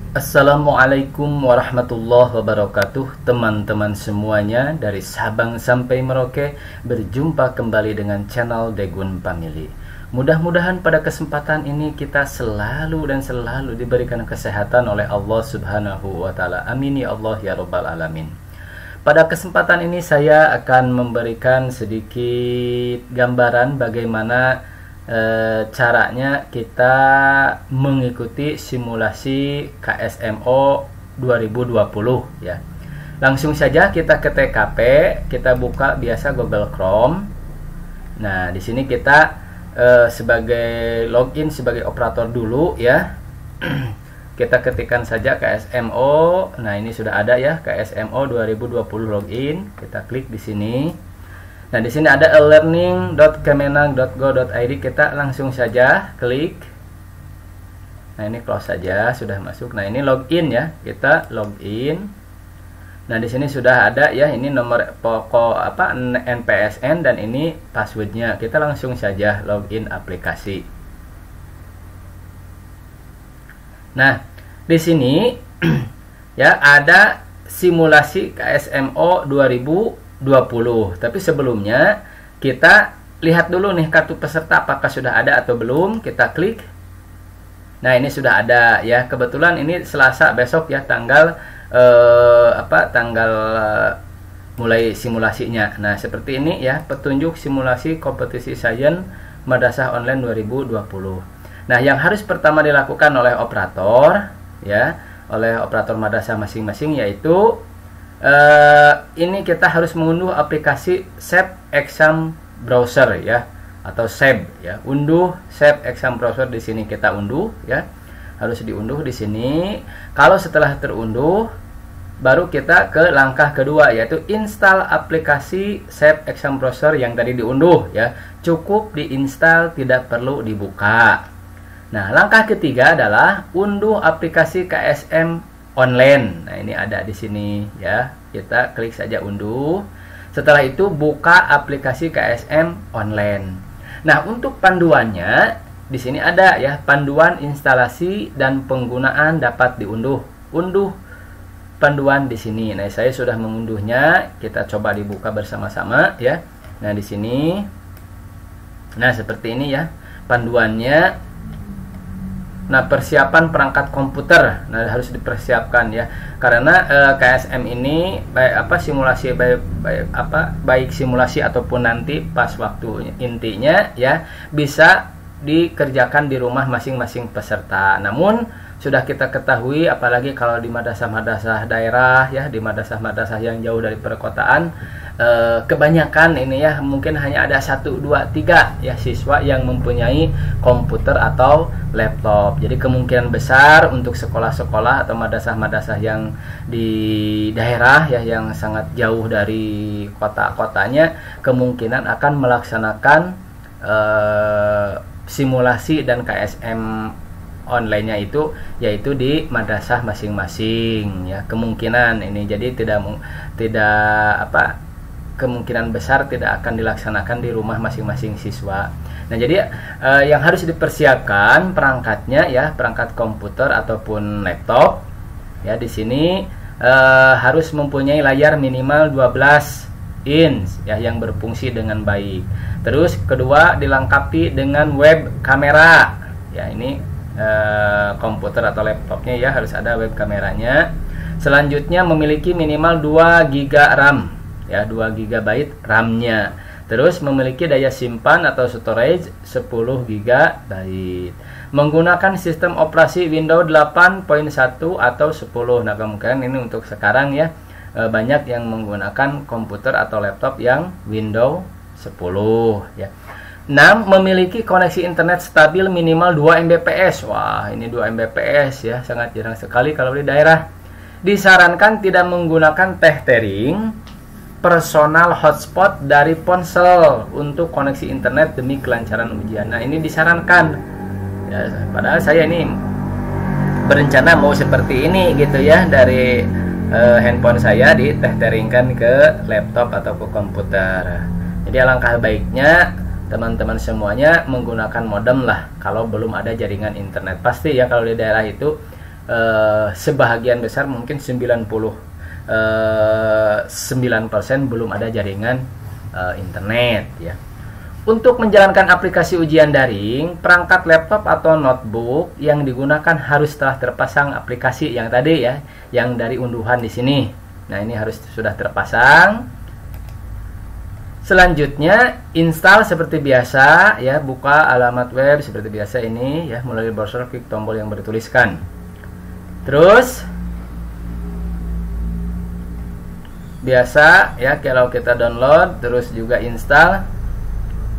Assalamualaikum warahmatullahi wabarakatuh. Teman-teman semuanya dari Sabang sampai Merauke, berjumpa kembali dengan channel Daegun Family. Mudah-mudahan pada kesempatan ini kita selalu diberikan kesehatan oleh Allah Subhanahu wa taala. Amin ya Allah ya rabbal alamin. Pada kesempatan ini saya akan memberikan sedikit gambaran bagaimana caranya kita mengikuti simulasi KSMO 2020 ya. Langsung saja kita ke TKP, kita buka biasa Google Chrome. Nah, di sini kita sebagai login sebagai operator dulu ya. Kita ketikkan saja KSMO. Nah, ini sudah ada ya, KSMO 2020 login. Kita klik di sini. Nah, di sini ada learning.kemenag.go.id. Kita langsung saja klik. Nah, ini close saja, sudah masuk. Nah, ini login ya. Kita login. Nah, di sini sudah ada ya, ini nomor pokok NPSN dan ini passwordnya. Kita langsung saja login aplikasi. Nah, di sini ya ada simulasi KSMO 2020. Tapi sebelumnya kita lihat dulu nih kartu peserta apakah sudah ada atau belum. Kita klik. Nah, ini sudah ada ya. Kebetulan ini Selasa besok ya, tanggal mulai simulasinya. Nah, seperti ini ya, petunjuk simulasi kompetisi sains Madrasah Online 2020. Nah, yang harus pertama dilakukan oleh operator ya, oleh operator madrasah masing-masing yaitu ini kita harus mengunduh aplikasi SAP Exam Browser ya, atau SAP ya. Unduh SAP Exam Browser, di sini kita unduh ya. Harus diunduh di sini. Kalau setelah terunduh, baru kita ke langkah kedua yaitu install aplikasi SAP Exam Browser yang tadi diunduh ya. Cukup diinstal, tidak perlu dibuka. Nah, langkah ketiga adalah unduh aplikasi KSM Online. Nah, ini ada di sini ya. Kita klik saja unduh. Setelah itu buka aplikasi KSM Online. Nah, untuk panduannya di sini ada ya, panduan instalasi dan penggunaan dapat diunduh. Unduh panduan di sini. Nah, saya sudah mengunduhnya. Kita coba dibuka bersama-sama ya. Nah, di sini. Nah, seperti ini ya panduannya. Nah, persiapan perangkat komputer, nah harus dipersiapkan ya, karena KSM ini baik simulasi ataupun nanti pas waktu intinya ya bisa dikerjakan di rumah masing-masing peserta. Namun sudah kita ketahui, apalagi kalau di madrasah-madrasah daerah ya, di madrasah-madrasah yang jauh dari perkotaan, kebanyakan ini ya mungkin hanya ada 1, 2, 3 ya siswa yang mempunyai komputer atau laptop. Jadi kemungkinan besar untuk sekolah-sekolah atau madrasah-madrasah yang di daerah ya, yang sangat jauh dari kota-kotanya, kemungkinan akan melaksanakan simulasi dan KSM online-nya itu yaitu di madrasah masing-masing ya. Kemungkinan ini jadi kemungkinan besar tidak akan dilaksanakan di rumah masing-masing siswa. Nah, jadi yang harus dipersiapkan perangkatnya ya, perangkat komputer ataupun laptop ya. Di sini harus mempunyai layar minimal 12 inch ya, yang berfungsi dengan baik. Terus kedua, dilengkapi dengan web kamera ya. Ini komputer atau laptopnya ya harus ada web kameranya. Selanjutnya memiliki minimal 2 GB RAM ya, 2 GB RAM-nya. Terus memiliki daya simpan atau storage 10 GB. Menggunakan sistem operasi Windows 8.1 atau 10. Nah, kemungkinan ini untuk sekarang ya, banyak yang menggunakan komputer atau laptop yang Windows 10 ya. 6. Memiliki koneksi internet stabil minimal 2 Mbps. Wah, ini 2 Mbps ya, sangat jarang sekali kalau di daerah. Disarankan tidak menggunakan tethering personal hotspot dari ponsel untuk koneksi internet demi kelancaran ujian. Nah, ini disarankan ya, padahal saya ini berencana mau seperti ini gitu ya, dari handphone saya ditetheringkan ke laptop atau ke komputer. Jadi alangkah baiknya teman-teman semuanya menggunakan modem lah kalau belum ada jaringan internet. Pasti ya kalau di daerah itu sebahagian besar mungkin 99% belum ada jaringan internet ya. Untuk menjalankan aplikasi ujian daring, perangkat laptop atau notebook yang digunakan harus telah terpasang aplikasi yang tadi ya, yang dari unduhan di sini. Nah, ini harus sudah terpasang. Selanjutnya, install seperti biasa ya, buka alamat web seperti biasa ini ya, melalui browser, klik tombol yang bertuliskan. Terus biasa ya, kalau kita download terus juga install.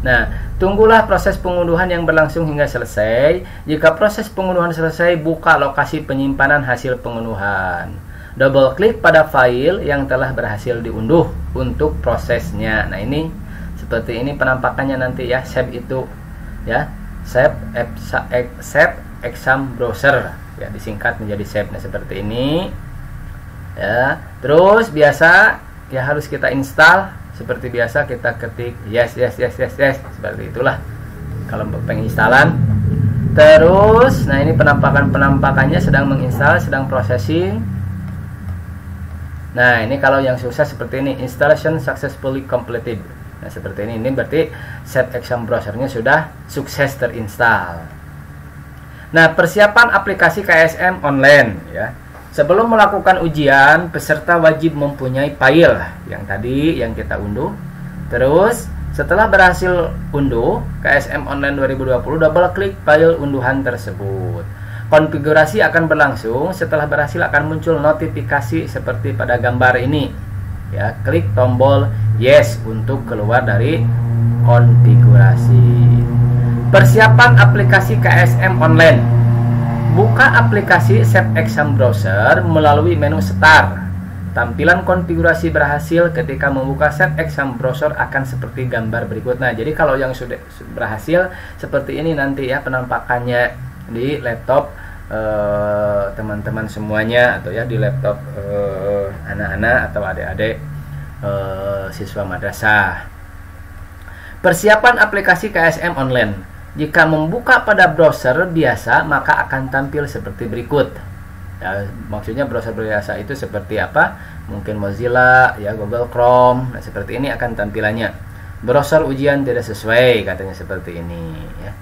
Nah, tunggulah proses pengunduhan yang berlangsung hingga selesai. Jika proses pengunduhan selesai, buka lokasi penyimpanan hasil pengunduhan. Double klik pada file yang telah berhasil diunduh untuk prosesnya. Nah, ini seperti ini penampakannya nanti ya, save itu ya, save exam browser ya, disingkat menjadi save. Nah, seperti ini ya. Terus biasa ya, harus kita install. Seperti biasa kita ketik yes seperti itulah kalau penginstalan. Terus nah, ini penampakannya sedang menginstal, sedang processing. Nah, ini kalau yang susah seperti ini, installation successfully completed. Nah, seperti ini berarti set exam browsernya sudah sukses terinstall. Nah, persiapan aplikasi KSM online ya. Sebelum melakukan ujian, peserta wajib mempunyai file yang tadi yang kita unduh. Terus, setelah berhasil unduh KSM Online 2020, double klik file unduhan tersebut. Konfigurasi akan berlangsung. Setelah berhasil akan muncul notifikasi seperti pada gambar ini. Ya, klik tombol yes untuk keluar dari konfigurasi. Persiapan aplikasi KSM Online. Buka aplikasi Set Exam Browser melalui menu Start. Tampilan konfigurasi berhasil ketika membuka Set Exam Browser akan seperti gambar berikut. Nah, jadi kalau yang sudah berhasil seperti ini nanti ya penampakannya di laptop teman-teman semuanya, atau ya di laptop anak-anak atau adik-adik siswa madrasah. Persiapan aplikasi KSM Online. Jika membuka pada browser biasa, maka akan tampil seperti berikut. Ya, maksudnya browser biasa itu seperti apa? Mungkin Mozilla, ya Google Chrome. Nah, seperti ini akan tampilannya. Browser ujian tidak sesuai, katanya seperti ini. Ya.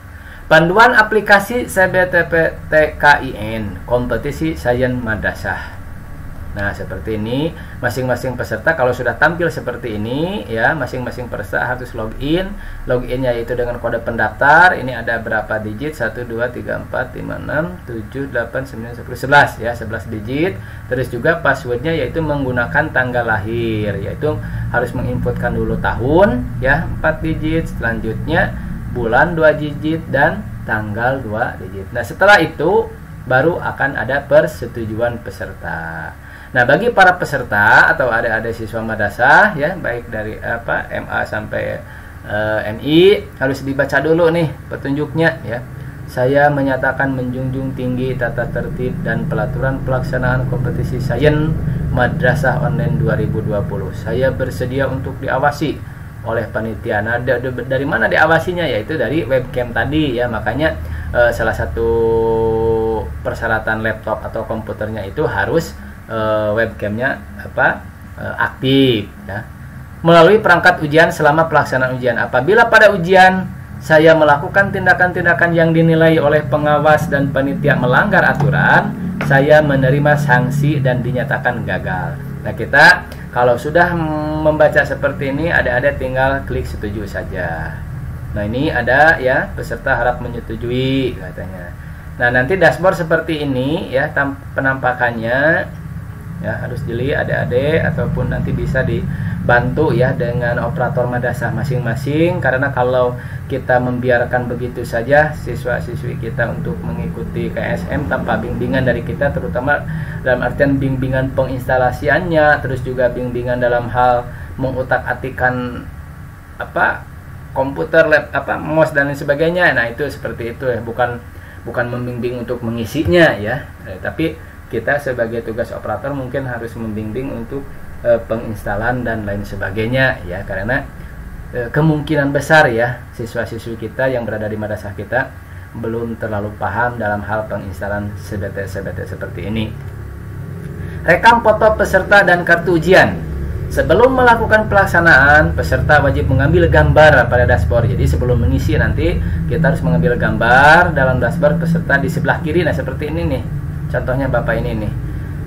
Panduan aplikasi CBTPTKIN, kompetisi sains madrasah. Nah, seperti ini, masing-masing peserta kalau sudah tampil seperti ini ya, masing-masing peserta harus login. Loginnya yaitu dengan kode pendaftar. Ini ada berapa digit? 1 2 3 4 5 6 7 8 9 10 11 ya, 11 digit. Terus juga passwordnya yaitu menggunakan tanggal lahir, yaitu harus menginputkan dulu tahun ya, 4 digit, selanjutnya bulan 2 digit dan tanggal 2 digit. Nah, setelah itu baru akan ada persetujuan peserta. Nah, bagi para peserta atau adik-adik siswa madrasah ya, baik dari MA sampai MI, harus dibaca dulu nih petunjuknya ya. Saya menyatakan menjunjung tinggi tata tertib dan pelaturan pelaksanaan kompetisi sains madrasah online 2020. Saya bersedia untuk diawasi oleh panitia. Nah, dari mana diawasinya? Yaitu dari webcam tadi ya. Makanya salah satu persyaratan laptop atau komputernya itu harus webcamnya aktif ya. Melalui perangkat ujian selama pelaksanaan ujian. Apabila pada ujian saya melakukan tindakan-tindakan yang dinilai oleh pengawas dan panitia melanggar aturan, saya menerima sanksi dan dinyatakan gagal. Nah, kita kalau sudah membaca seperti ini, ada tinggal klik setuju saja. Nah, ini ada ya, peserta harap menyetujui katanya. Nah, nanti dashboard seperti ini ya penampakannya. Ya, harus dilihat adik-adik ataupun nanti bisa dibantu ya dengan operator madrasah masing-masing, karena kalau kita membiarkan begitu saja siswa-siswi kita untuk mengikuti KSM tanpa bimbingan dari kita, terutama dalam artian bimbingan penginstalasiannya, terus juga bimbingan dalam hal mengutak-atikkan komputer, mouse dan lain sebagainya. Nah, itu seperti itu ya, bukan membimbing untuk mengisinya ya, tapi kita sebagai tugas operator mungkin harus membimbing untuk penginstalan dan lain sebagainya ya, karena kemungkinan besar ya siswa-siswi kita yang berada di madrasah kita belum terlalu paham dalam hal penginstalan CBT seperti ini. Rekam foto peserta dan kartu ujian. Sebelum melakukan pelaksanaan, peserta wajib mengambil gambar pada dashboard. Jadi sebelum mengisi nanti kita harus mengambil gambar dalam dashboard peserta di sebelah kiri. Nah seperti ini nih, contohnya Bapak ini nih.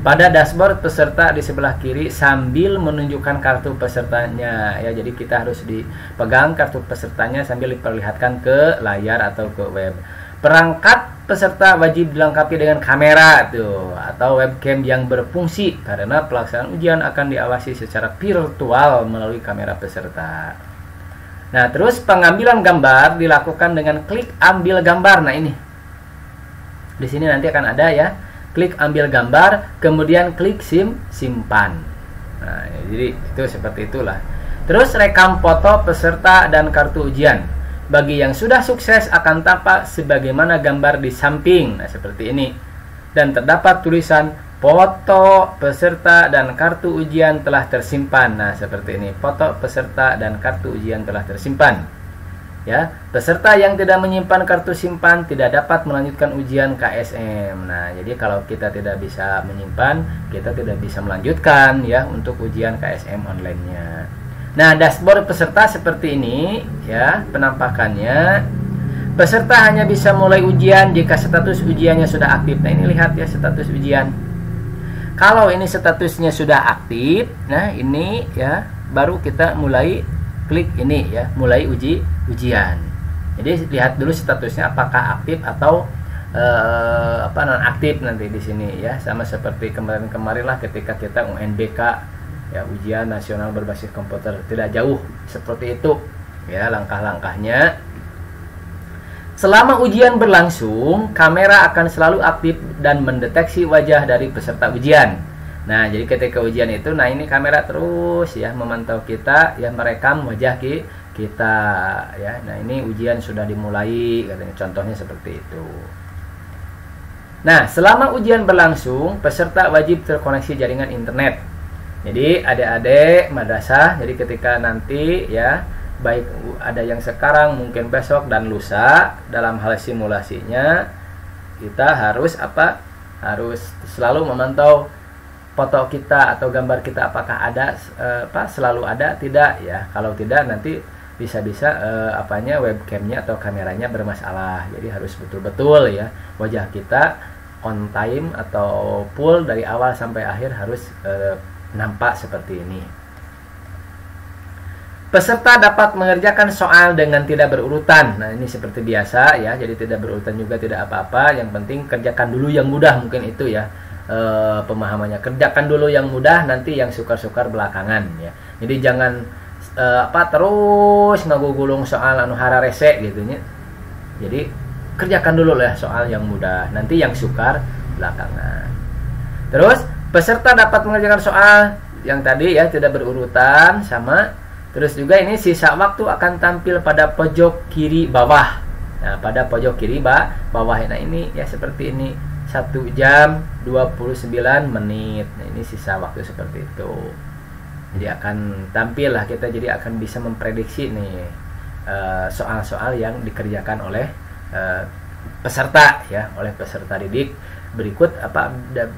Pada dashboard peserta di sebelah kiri sambil menunjukkan kartu pesertanya ya. Jadi kita harus dipegang kartu pesertanya sambil diperlihatkan ke layar atau ke web. Perangkat peserta wajib dilengkapi dengan kamera tuh atau webcam yang berfungsi karena pelaksanaan ujian akan diawasi secara virtual melalui kamera peserta. Nah, terus pengambilan gambar dilakukan dengan klik ambil gambar. Nah, ini. Di sini nanti akan ada ya, klik ambil gambar, kemudian klik simpan. Nah, jadi itu seperti itulah. Terus rekam foto peserta dan kartu ujian. Bagi yang sudah sukses akan tampak sebagaimana gambar di samping. Nah, seperti ini. Dan terdapat tulisan foto peserta dan kartu ujian telah tersimpan. Nah, seperti ini. Foto peserta dan kartu ujian telah tersimpan. Ya, peserta yang tidak menyimpan kartu simpan tidak dapat melanjutkan ujian KSM. Nah, jadi kalau kita tidak bisa menyimpan, kita tidak bisa melanjutkan ya untuk ujian KSM online-nya. Nah, dashboard peserta seperti ini ya penampakannya. Peserta hanya bisa mulai ujian jika status ujiannya sudah aktif. Nah, ini lihat ya status ujian. Kalau ini statusnya sudah aktif, nah ini ya baru kita mulai klik ini ya, mulai ujian. Jadi lihat dulu statusnya apakah aktif atau non aktif nanti di sini ya. Sama seperti kemarin lah ketika kita UNBK ya, ujian nasional berbasis komputer, tidak jauh seperti itu ya langkah-langkahnya. Selama ujian berlangsung, kamera akan selalu aktif dan mendeteksi wajah dari peserta ujian. Nah, jadi ketika ujian itu, nah ini kamera terus ya memantau kita ya, merekam wajah kita ya. Nah, ini ujian sudah dimulai katanya, contohnya seperti itu. Nah, selama ujian berlangsung, peserta wajib terkoneksi jaringan internet. Jadi adik-adik madrasah, jadi ketika nanti ya, baik ada yang sekarang, mungkin besok dan lusa, dalam hal simulasinya kita harus apa? Harus selalu memantau foto kita atau gambar kita apakah ada selalu ada tidak ya. Kalau tidak nanti bisa-bisa webcamnya atau kameranya bermasalah. Jadi harus betul-betul ya wajah kita on time atau full dari awal sampai akhir harus nampak seperti ini. Peserta dapat mengerjakan soal dengan tidak berurutan. Nah, ini seperti biasa ya. Jadi tidak berurutan juga tidak apa-apa. Yang penting kerjakan dulu yang mudah, mungkin itu ya pemahamannya. Kerjakan dulu yang mudah, nanti yang sukar-sukar belakangan ya. Jadi jangan terus ngagugulung soal anu hararese gitu nya. Jadi kerjakan dulu lah soal yang mudah, nanti yang sukar belakangan. Terus peserta dapat mengerjakan soal yang tadi ya tidak berurutan sama. Terus juga ini sisa waktu akan tampil pada pojok kiri bawah. Nah, pada pojok kiri bawah. Nah, ini ya seperti ini 1 jam 29 menit. Nah, ini sisa waktu seperti itu. Jadi akan tampil lah kita, jadi akan bisa memprediksi nih soal-soal yang dikerjakan oleh peserta ya, oleh peserta didik. Berikut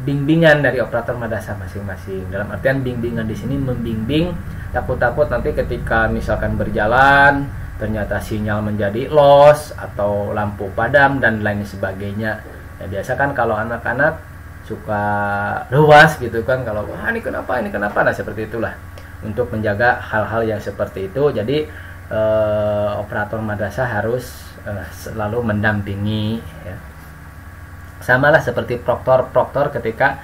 bimbingan dari operator madrasah masing-masing. Dalam artian bimbingan di sini membimbing, takut-takut nanti ketika misalkan berjalan ternyata sinyal menjadi loss atau lampu padam dan lain sebagainya. Ya, biasa kan kalau anak-anak suka luas gitu kan, kalau ini kenapa, nah seperti itulah. Untuk menjaga hal-hal yang seperti itu, jadi operator madrasah harus selalu mendampingi ya. Samalah seperti proktor ketika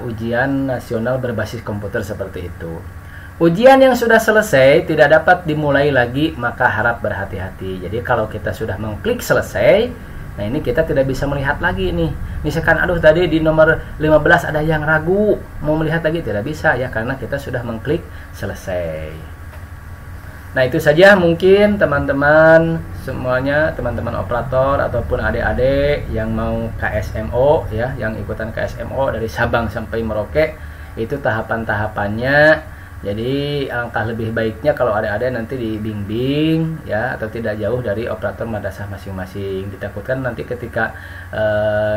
ujian nasional berbasis komputer seperti itu. Ujian yang sudah selesai tidak dapat dimulai lagi, maka harap berhati-hati. Jadi kalau kita sudah mengklik selesai, nah ini kita tidak bisa melihat lagi nih. Misalkan aduh tadi di nomor 15 ada yang ragu, mau melihat lagi tidak bisa ya, karena kita sudah mengklik selesai. Nah, itu saja mungkin teman-teman semuanya, teman-teman operator ataupun adik-adik yang mau KSMO ya, yang ikutan KSMO dari Sabang sampai Merauke, itu tahapan-tahapannya Jadi angka lebih baiknya kalau adik-adik nanti dibimbing ya, atau tidak jauh dari operator madrasah masing-masing. Ditakutkan nanti ketika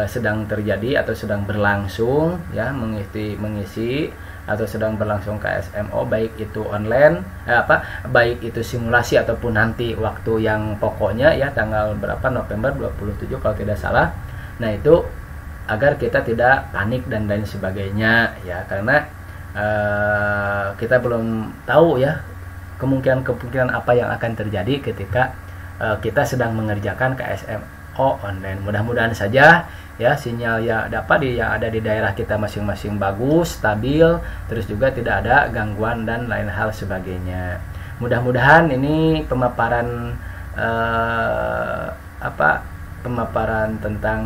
sedang terjadi atau sedang berlangsung ya mengisi atau sedang berlangsung KSMO, baik itu online baik itu simulasi ataupun nanti waktu yang pokoknya ya tanggal berapa, November 27 kalau tidak salah. Nah itu agar kita tidak panik dan lain sebagainya ya, karena kita belum tahu ya kemungkinan apa yang akan terjadi ketika kita sedang mengerjakan KSMO online. Mudah-mudahan saja ya sinyal yang ada di daerah kita masing-masing bagus, stabil, terus juga tidak ada gangguan dan lain hal sebagainya. Mudah-mudahan ini pemaparan pemaparan tentang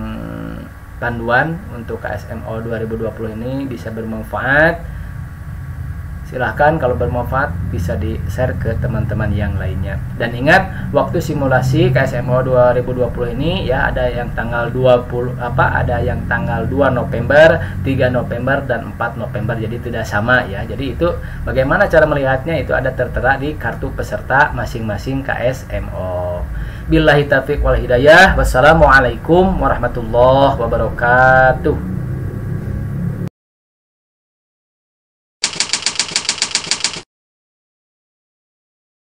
panduan untuk KSMO 2020 ini bisa bermanfaat. Silahkan kalau bermanfaat bisa di-share ke teman-teman yang lainnya. Dan ingat, waktu simulasi KSMO 2020 ini ya ada yang tanggal 2 November, 3 November dan 4 November. Jadi tidak sama ya. Jadi itu bagaimana cara melihatnya itu ada tertera di kartu peserta masing-masing KSMO. Billahi taufiq wal hidayah. Wassalamualaikum warahmatullahi wabarakatuh.